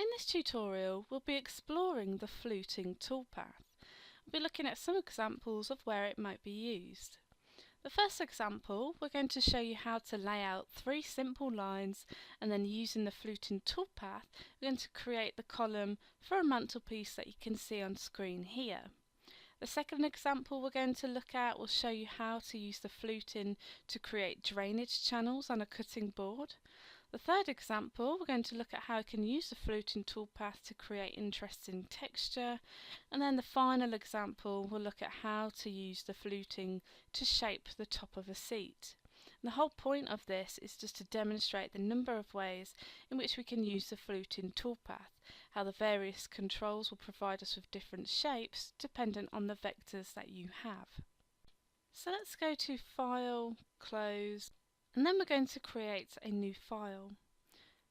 In this tutorial, we'll be exploring the Fluting Toolpath. We'll be looking at some examples of where it might be used. The first example, we're going to show you how to lay out 3 simple lines, and then using the Fluting Toolpath, we're going to create the column for a mantelpiece that you can see on screen here. The second example we're going to look at will show you how to use the fluting to create drainage channels on a cutting board. The third example, we're going to look at how you can use the Fluting Toolpath to create interesting texture. And then the final example, we'll look at how to use the fluting to shape the top of a seat. And the whole point of this is just to demonstrate the number of ways in which we can use the Fluting Toolpath, how the various controls will provide us with different shapes dependent on the vectors that you have. So let's go to File, Close, and then we're going to create a new file.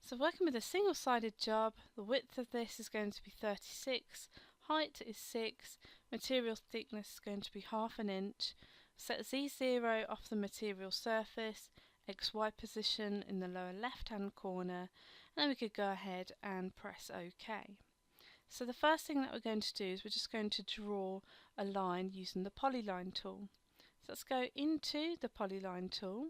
So working with a single-sided job, the width of this is going to be 36, height is 6, material thickness is going to be 1/2 inch, set Z0 off the material surface, XY position in the lower left hand corner, and then we could go ahead and press OK. So the first thing that we're going to do is we're just going to draw a line using the Polyline Tool. So let's go into the Polyline Tool.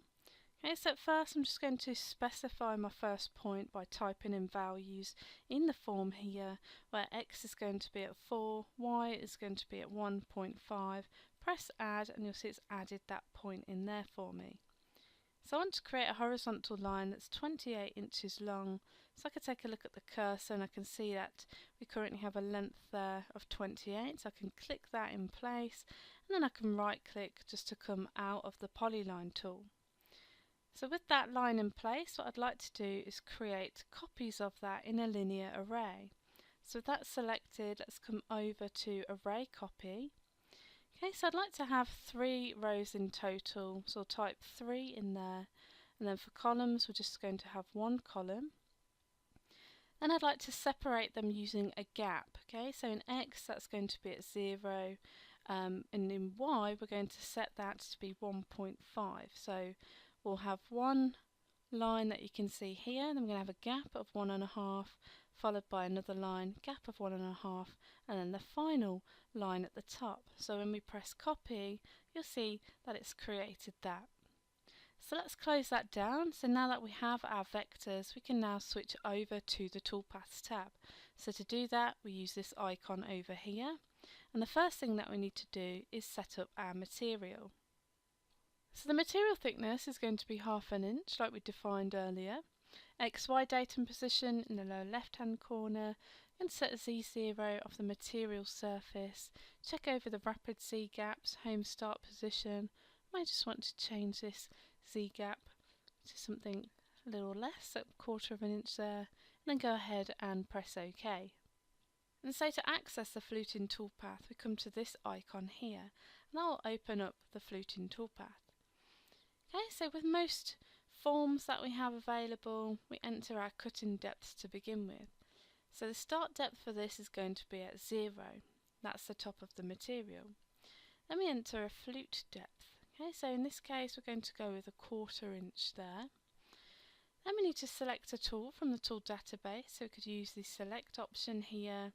Okay, so at first I'm just going to specify my first point by typing in values in the form here, where X is going to be at 4, Y is going to be at 1.5, press add and you'll see it's added that point in there for me. So I want to create a horizontal line that's 28 inches long, so I can take a look at the cursor and I can see that we currently have a length there of 28, so I can click that in place and then I can right click just to come out of the Polyline tool. So with that line in place, what I'd like to do is create copies of that in a linear array. So with that selected, let's come over to Array Copy. Okay, so I'd like to have 3 rows in total, so I'll type 3 in there, and then for columns we're just going to have 1 column. Then I'd like to separate them using a gap. Okay, so in X that's going to be at 0, and in Y we're going to set that to be 1.5. So we'll have one line that you can see here, then we're going to have a gap of 1.5, followed by another line, gap of 1.5, and then the final line at the top. So when we press copy, you'll see that it's created that. So let's close that down. So now that we have our vectors, we can now switch over to the Toolpaths tab. So to do that, we use this icon over here. And the first thing that we need to do is set up our material. So the material thickness is going to be 1/2 inch like we defined earlier. XY datum position in the lower left hand corner, and set a Z0 of the material surface. Check over the rapid Z gaps, home start position. I might just want to change this Z gap to something a little less, at 1/4 inch there, and then go ahead and press OK. And so to access the Fluting Toolpath, we come to this icon here, and that will open up the Fluting Toolpath. Okay, so with most forms that we have available, we enter our cutting depths to begin with. So the start depth for this is going to be at 0, that's the top of the material. Then we enter a flute depth. Okay, so in this case we're going to go with 1/4 inch there. Then we need to select a tool from the tool database, so we could use the select option here.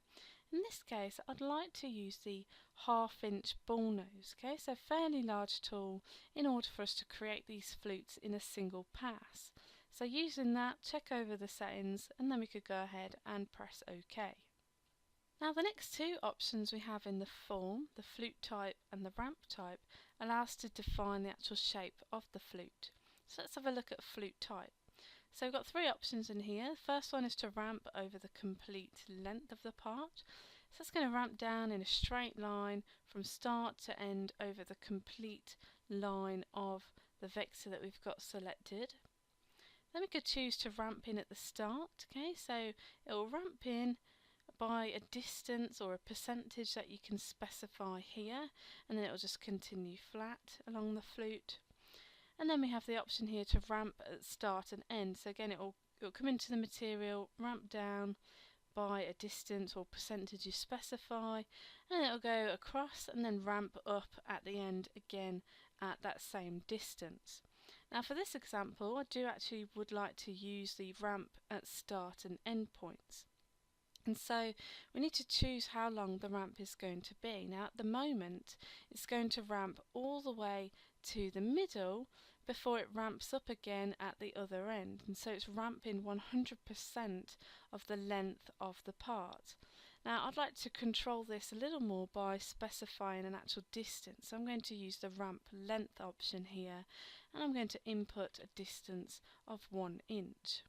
In this case I'd like to use the 1/2 inch ball nose, okay, so fairly large tool in order for us to create these flutes in a single pass. So using that, check over the settings and then we could go ahead and press OK. Now the next 2 options we have in the form, the flute type and the ramp type, allow us to define the actual shape of the flute. So let's have a look at flute type. So we've got 3 options in here. The first one is to ramp over the complete length of the part. So it's going to ramp down in a straight line from start to end over the complete line of the vector that we've got selected. Then we could choose to ramp in at the start. Okay, so it will ramp in by a distance or a percentage that you can specify here, and then it will just continue flat along the flute. And then we have the option here to ramp at start and end. So again, it will come into the material, ramp down by a distance or percentage you specify, and it will go across and then ramp up at the end again at that same distance. Now for this example, I would like to use the ramp at start and end points. And so we need to choose how long the ramp is going to be. Now at the moment it's going to ramp all the way to the middle before it ramps up again at the other end, and so it's ramping 100% of the length of the part. Now I'd like to control this a little more by specifying an actual distance. So I'm going to use the ramp length option here, and I'm going to input a distance of 1 inch.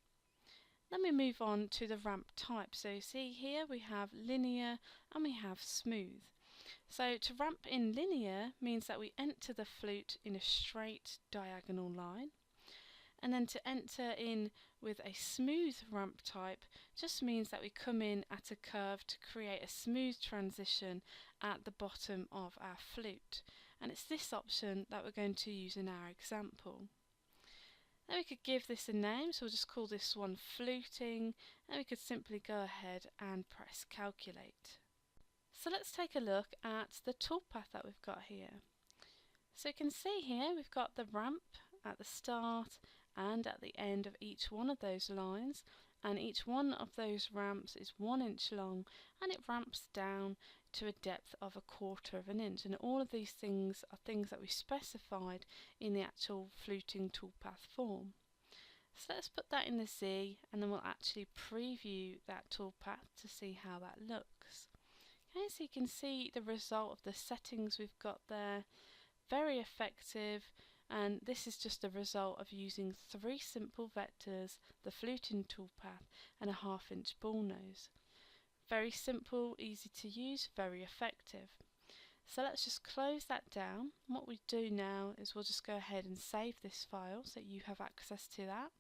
Then we move on to the ramp type. So you see here we have linear and we have smooth. So to ramp in linear means that we enter the flute in a straight diagonal line, and then to enter in with a smooth ramp type just means that we come in at a curve to create a smooth transition at the bottom of our flute, and it's this option that we're going to use in our example. Then we could give this a name, so we'll just call this one fluting, and we could simply go ahead and press calculate. So let's take a look at the toolpath that we've got here. So you can see here we've got the ramp at the start and at the end of each one of those lines, and each one of those ramps is 1 inch long, and it ramps down to a depth of 1/4 of an inch, and all of these things are things that we specified in the actual fluting toolpath form. So let's put that in the Z, and then we'll actually preview that toolpath to see how that looks. Okay, so you can see the result of the settings we've got there. Very effective, and this is just the result of using 3 simple vectors, the fluting toolpath, and a 1/2 inch ball nose. Very simple, easy to use, very effective. So let's just close that down. And what we do now is we'll just go ahead and save this file so you have access to that.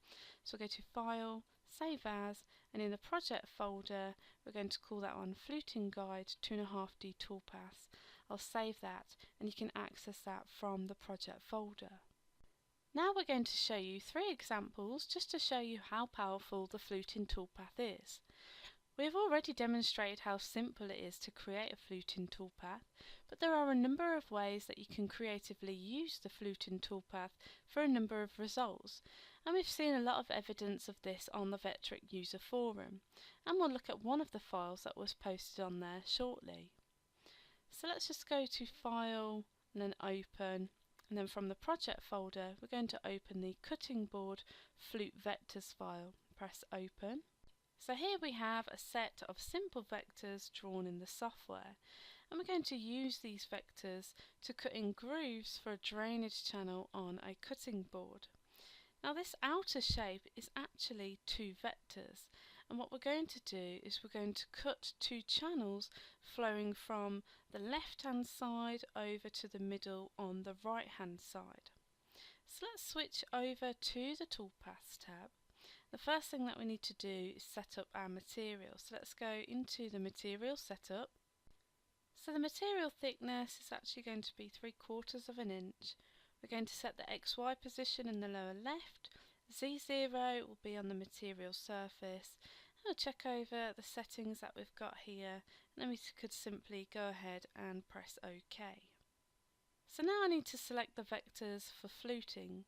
So we'll go to File, Save As, and in the project folder we're going to call that one Fluting Guide 2.5D Toolpaths. I'll save that, and you can access that from the project folder. Now we're going to show you 3 examples just to show you how powerful the fluting toolpath is. We have already demonstrated how simple it is to create a fluting toolpath, but there are a number of ways that you can creatively use the fluting toolpath for a number of results, and we've seen a lot of evidence of this on the Vectric user forum, and we'll look at one of the files that was posted on there shortly. So let's just go to File and then Open, and then from the project folder we're going to open the cutting board flute vectors file. Press Open. So here we have a set of simple vectors drawn in the software, and we're going to use these vectors to cut in grooves for a drainage channel on a cutting board. Now this outer shape is actually 2 vectors, and what we're going to do is we're going to cut 2 channels flowing from the left hand side over to the middle on the right hand side. So let's switch over to the Toolpaths tab. The first thing that we need to do is set up our material. So let's go into the material setup. So the material thickness is actually going to be 3/4 of an inch. We're going to set the XY position in the lower left. Z0 will be on the material surface. And we'll check over the settings that we've got here, and then we could simply go ahead and press OK. So now I need to select the vectors for fluting.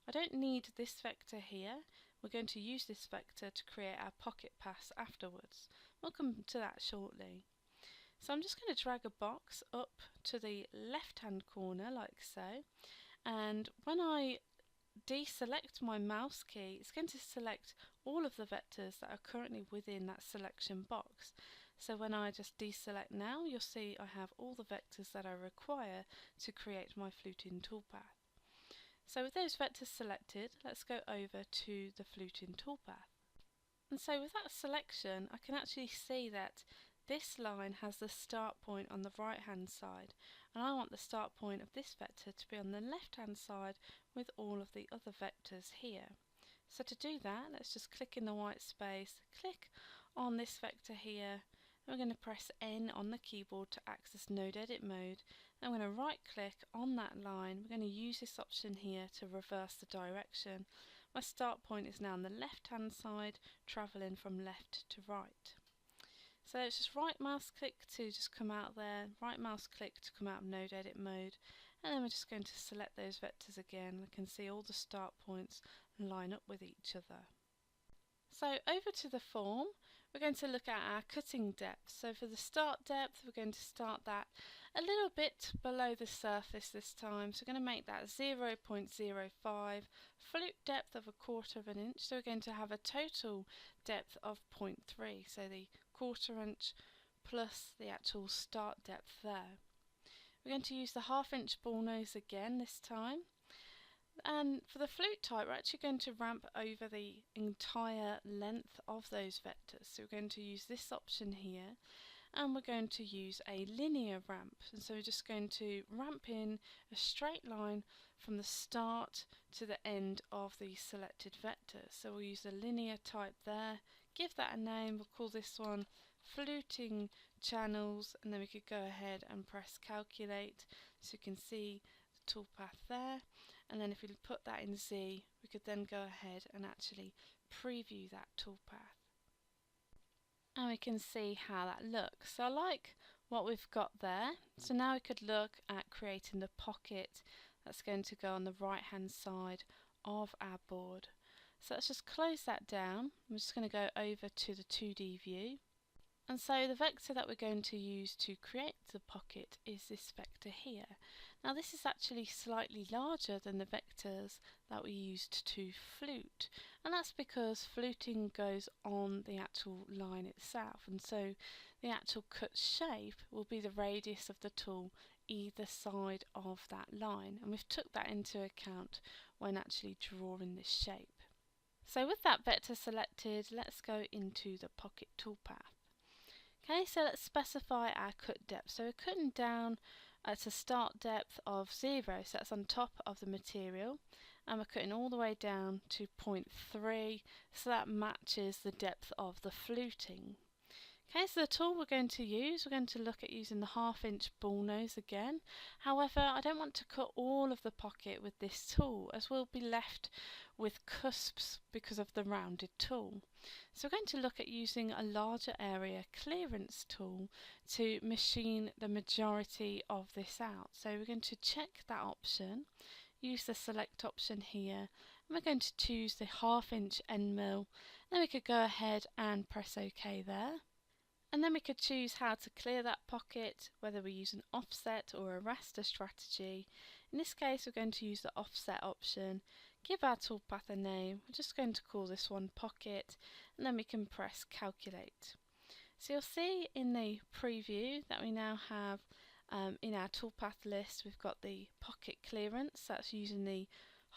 I don't need this vector here. We're going to use this vector to create our pocket pass afterwards. We'll come to that shortly. So I'm just going to drag a box up to the left hand corner like so, and when I deselect my mouse key, it's going to select all of the vectors that are currently within that selection box. So when I just deselect now, you'll see I have all the vectors that I require to create my fluting toolpath. So with those vectors selected, let's go over to the fluting toolpath. And so with that selection, I can actually see that this line has the start point on the right hand side, and I want the start point of this vector to be on the left hand side with all of the other vectors here. So to do that, let's just click in the white space, click on this vector here, and we're going to press N on the keyboard to access node edit mode. I'm going to right click on that line. We're going to use this option here to reverse the direction. My start point is now on the left hand side, travelling from left to right. So let's just right mouse click to just come out there, right mouse click to come out of node edit mode, and then we're just going to select those vectors again. We can see all the start points line up with each other. So over to the form, we're going to look at our cutting depth. So for the start depth, we're going to start that a little bit below the surface this time. So we're going to make that 0.05, flute depth of 1/4 inch. So we're going to have a total depth of 0.3. So the 1/4 inch plus the actual start depth there. We're going to use the 1/2 inch ball nose again this time. And for the flute type, we're actually going to ramp over the entire length of those vectors. So we're going to use this option here, and we're going to use a linear ramp. And so we're just going to ramp in a straight line from the start to the end of the selected vector. So we'll use the linear type there, give that a name, we'll call this one Fluting Channels, and then we could go ahead and press calculate, so you can see the toolpath there. And then if we put that in Z, we could then go ahead and actually preview that toolpath. And we can see how that looks. So I like what we've got there. So now we could look at creating the pocket that's going to go on the right hand side of our board. So let's just close that down. I'm just going to go over to the 2D view. And so the vector that we're going to use to create the pocket is this vector here. Now this is actually slightly larger than the vectors that we used to flute, and that's because fluting goes on the actual line itself, and so the actual cut shape will be the radius of the tool either side of that line, and we've took that into account when actually drawing this shape. So with that vector selected, let's go into the pocket toolpath. Okay, so let's specify our cut depth. So we're cutting down at a start depth of 0, so that's on top of the material, and we're cutting all the way down to 0.3, so that matches the depth of the fluting. Okay, so the tool we're going to look at using the 1/2 inch ball nose again. However, I don't want to cut all of the pocket with this tool, as we'll be left with cusps because of the rounded tool. So we're going to look at using a larger area clearance tool to machine the majority of this out. So we're going to check that option, use the select option here, and we're going to choose the 1/2 inch end mill. Then we could go ahead and press OK there. And then we could choose how to clear that pocket, whether we use an offset or a raster strategy. In this case, we're going to use the offset option, give our toolpath a name. We're just going to call this one pocket, and then we can press calculate. So you'll see in the preview that we now have in our toolpath list, we've got the pocket clearance. That's using the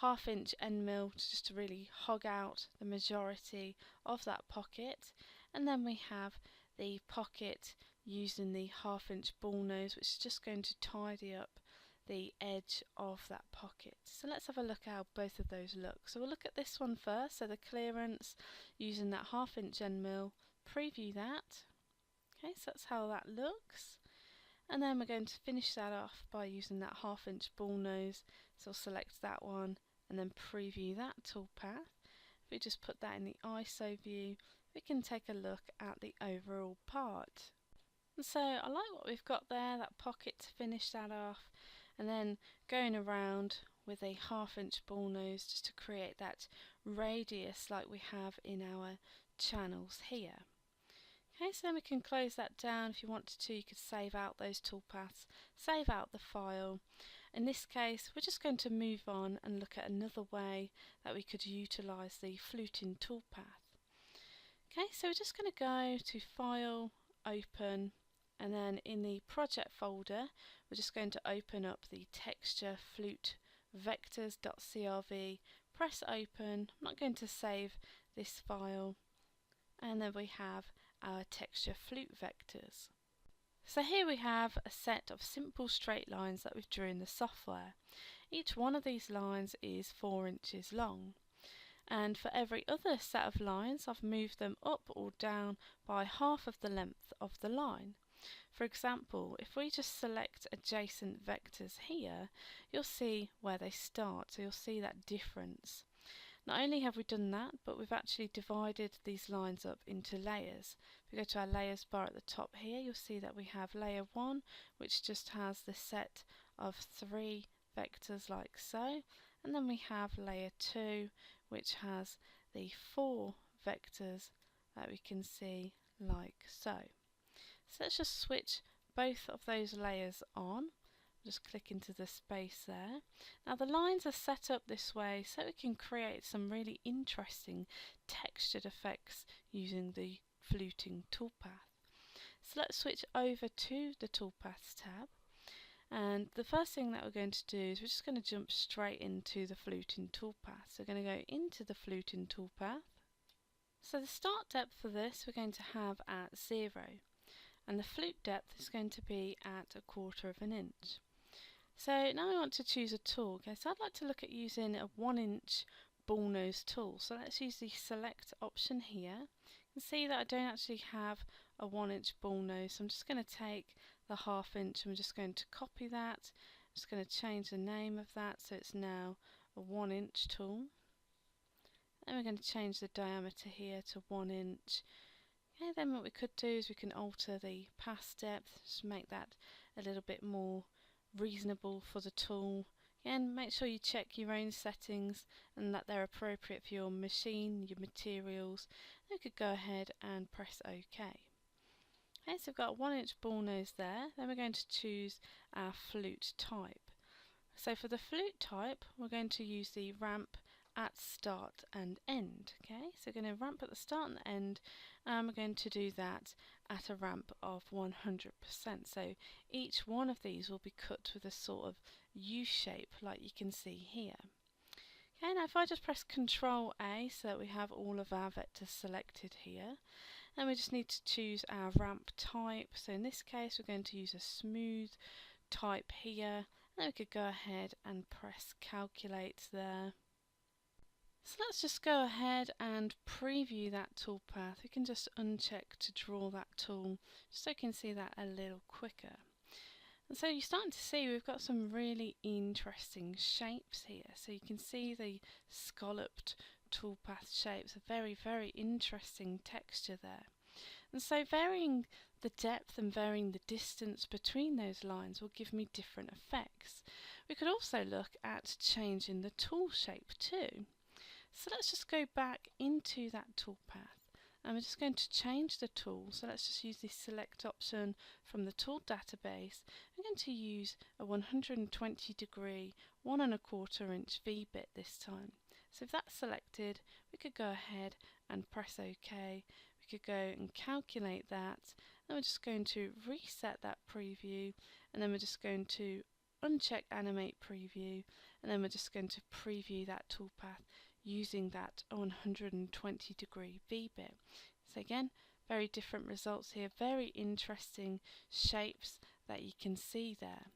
1/2 inch end mill just to really hog out the majority of that pocket. And then we have the pocket using the 1/2 inch ball nose, which is just going to tidy up the edge of that pocket. So let's have a look at how both of those look. So we'll look at this one first, so the clearance using that 1/2 inch end mill, preview that. Okay, so that's how that looks. And then we're going to finish that off by using that 1/2 inch ball nose. So we'll select that one and then preview that toolpath. If we just put that in the ISO view, we can take a look at the overall part. And so I like what we've got there, that pocket to finish that off, and then going around with a 1/2 inch ball nose just to create that radius like we have in our channels here. Okay, so then we can close that down. If you wanted to, you could save out those toolpaths, save out the file. In this case, we're just going to move on and look at another way that we could utilise the Fluting Toolpath. Okay, so we're just going to go to File, Open, and then in the Project folder, we're just going to open up the Texture Flute Vectors.crv, press Open. I'm not going to save this file, and then we have our texture flute vectors. So here we have a set of simple straight lines that we've drawn in the software. Each one of these lines is 4 inches long, and for every other set of lines I've moved them up or down by half of the length of the line. For example, if we just select adjacent vectors here, you'll see where they start, so you'll see that difference. Not only have we done that, but we've actually divided these lines up into layers. If we go to our layers bar at the top here, you'll see that we have layer 1, which just has the set of 3 vectors like so, and then we have layer 2, which has the 4 vectors that we can see like so. So let's just switch both of those layers on. Just click into the space there. Now the lines are set up this way so we can create some really interesting textured effects using the Fluting Toolpath. So let's switch over to the Toolpaths tab, and the first thing that we're going to do is we're just going to jump straight into the Fluting Toolpath. So we're going to go into the Fluting Toolpath. So the start depth for this we're going to have at 0, and the flute depth is going to be at 1/4 inch. So now we want to choose a tool. Okay, so I'd like to look at using a 1-inch bullnose tool. So let's use the select option here. You can see that I don't actually have a 1-inch bullnose, so I'm just going to take the 1/2 inch and we're just going to copy that. I'm just going to change the name of that so it's now a 1-inch tool. Then we're going to change the diameter here to 1 inch. Okay, then what we could do is we can alter the pass depth, just make that a little bit more reasonable for the tool. Again, make sure you check your own settings and that they're appropriate for your machine, your materials. Then we could go ahead and press OK. Okay, so we've got a 1-inch bullnose there. Then we're going to choose our flute type. So for the flute type, we're going to use the ramp at start and end. Okay, so we're going to ramp at the start and the end, and we're going to do that at a ramp of 100%. So each one of these will be cut with a sort of U shape like you can see here. Okay, now if I just press Ctrl A so that we have all of our vectors selected here, then we just need to choose our ramp type. So in this case we're going to use a smooth type here, and then we could go ahead and press calculate there. So let's just go ahead and preview that toolpath. We can just uncheck to draw that tool just so you can see that a little quicker. And so you're starting to see we've got some really interesting shapes here. So you can see the scalloped toolpath shapes, a very, very interesting texture there. And so varying the depth and varying the distance between those lines will give me different effects. We could also look at changing the tool shape too. So let's just go back into that toolpath and we're just going to change the tool. So let's just use the select option from the tool database. I'm going to use a 120-degree 1¼ inch V-bit this time. So if that's selected, we could go ahead and press OK. We could go and calculate that. Then we're just going to reset that preview, and then we're just going to uncheck animate preview, and then we're just going to preview that toolpath using that 120-degree V-bit. So again, very different results here, very interesting shapes that you can see there.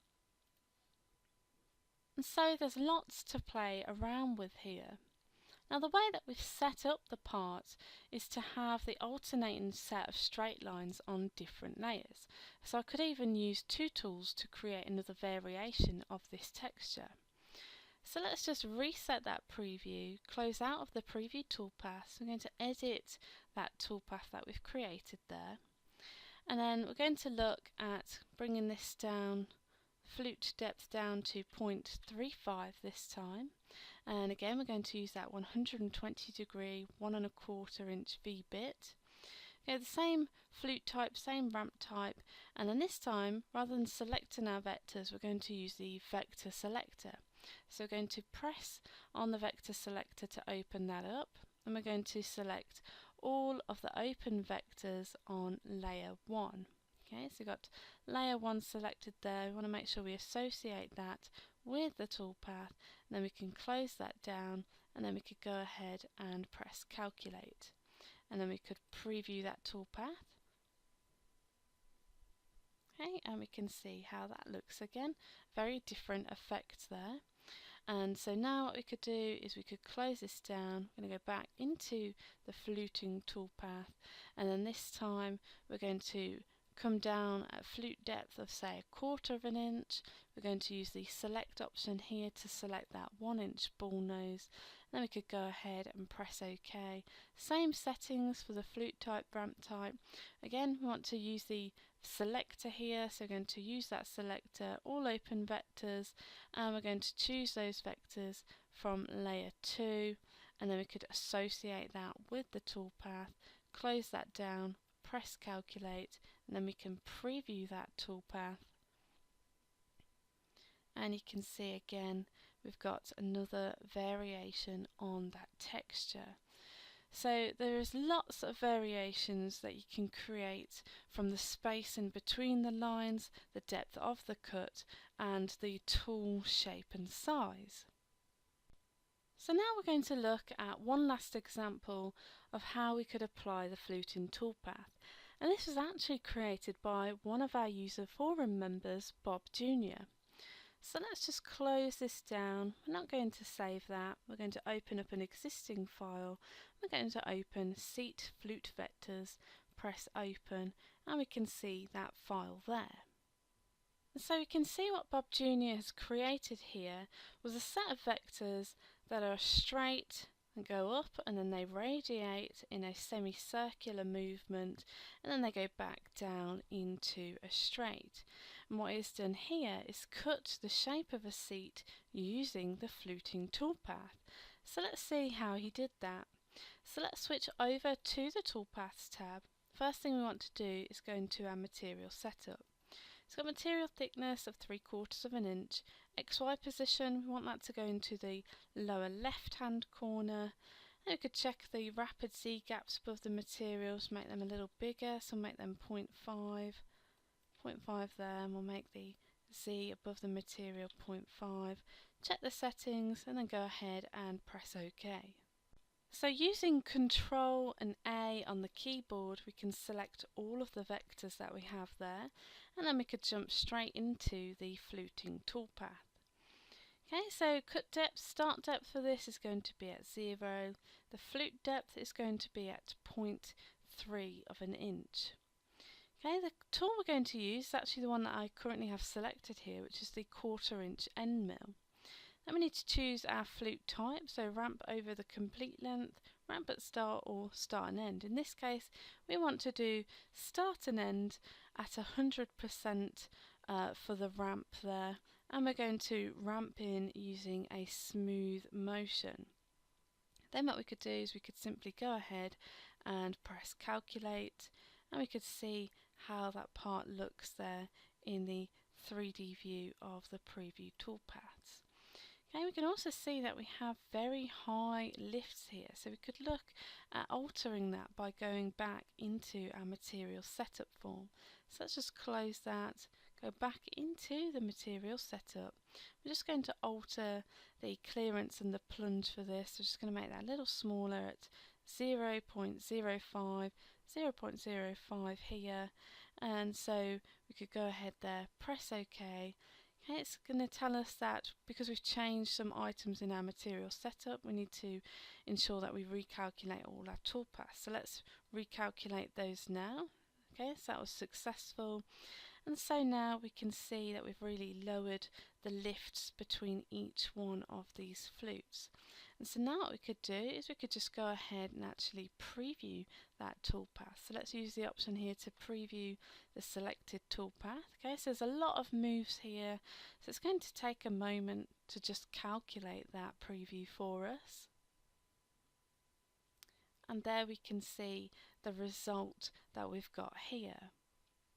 And so there's lots to play around with here. Now the way that we've set up the part is to have the alternating set of straight lines on different layers. So I could even use 2 tools to create another variation of this texture. So let's just reset that preview, close out of the preview toolpath. We're going to edit that toolpath that we've created there. And then we're going to look at bringing this down, flute depth down to 0.35 this time. And again, we're going to use that 120-degree 1¼ inch V-bit. Okay, the same flute type, same ramp type, and then this time, rather than selecting our vectors, we're going to use the vector selector. So we're going to press on the vector selector to open that up, and we're going to select all of the open vectors on layer 1. Okay, so we've got layer 1 selected there. We want to make sure we associate that with the toolpath, and then we can close that down, and then we could go ahead and press calculate, and then we could preview that toolpath. Okay, and we can see how that looks again. Very different effects there. And so now what we could do is we could close this down. We're going to go back into the Fluting Toolpath, and then this time we're going to come down at flute depth of say 1/4 inch. We're going to use the select option here to select that 1-inch bullnose. Then we could go ahead and press OK. Same settings for the flute type, ramp type. Again, we want to use the selector here, so we're going to use that selector, all open vectors, and we're going to choose those vectors from layer 2, and then we could associate that with the toolpath, close that down, press calculate, and then we can preview that toolpath. And you can see again we've got another variation on that texture. So there's lots of variations that you can create from the space in between the lines, the depth of the cut, and the tool shape and size. So now we're going to look at one last example of how we could apply the Fluting Toolpath. And this was actually created by one of our user forum members, Bob Jr. So let's just close this down. We're not going to save that. We're going to open up an existing file. We're going to open Seat Flute Vectors, press open, and we can see that file there. And so we can see what Bob Jr. has created here was a set of vectors that are straight and go up, and then they radiate in a semicircular movement, and then they go back down into a straight. And what is done here is cut the shape of a seat using the Fluting Toolpath. So let's see how he did that. So let's switch over to the Toolpaths tab. First thing we want to do is go into our material setup. It's got material thickness of 3/4 of an inch. XY position, we want that to go into the lower left hand corner. And we could check the rapid Z gaps above the materials, make them a little bigger, so make them 0.5 there, and we'll make the Z above the material 0.5. Check the settings and then go ahead and press OK. So using Control and A on the keyboard, we can select all of the vectors that we have there, and then we could jump straight into the Fluting Toolpath. Okay, so cut depth, start depth for this is going to be at 0. The flute depth is going to be at 0.3 of an inch. Okay, the tool we're going to use is actually the one that I currently have selected here, which is the 1/4 inch end mill. Then we need to choose our flute type, so ramp over the complete length, ramp at start, or start and end. In this case we want to do start and end at 100% for the ramp there, and we're going to ramp in using a smooth motion. Then what we could do is we could simply go ahead and press calculate, and we could see how that part looks there in the 3D view of the preview toolpaths. Okay, we can also see that we have very high lifts here, so we could look at altering that by going back into our material setup form. So let's just close that, go back into the material setup. We're just going to alter the clearance and the plunge for this. We're just going to make that a little smaller at 0.05, 0.05 here, and so we could go ahead there, press OK. Okay, it's going to tell us that because we've changed some items in our material setup, we need to ensure that we recalculate all our toolpaths. So let's recalculate those now. Okay, so that was successful. And so now we can see that we've really lowered the lifts between each one of these flutes. And so now what we could do is we could just go ahead and actually preview that toolpath. So let's use the option here to preview the selected toolpath. Okay, so there's a lot of moves here, so it's going to take a moment to just calculate that preview for us. And there we can see the result that we've got here.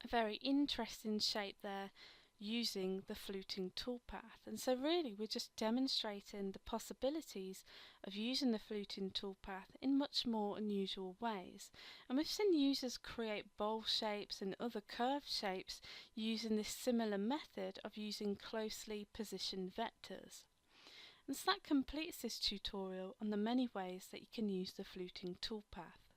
A very interesting shape there using the Fluting Toolpath. And so really we're just demonstrating the possibilities of using the Fluting Toolpath in much more unusual ways. And we've seen users create bowl shapes and other curved shapes using this similar method of using closely positioned vectors. And so that completes this tutorial on the many ways that you can use the Fluting Toolpath.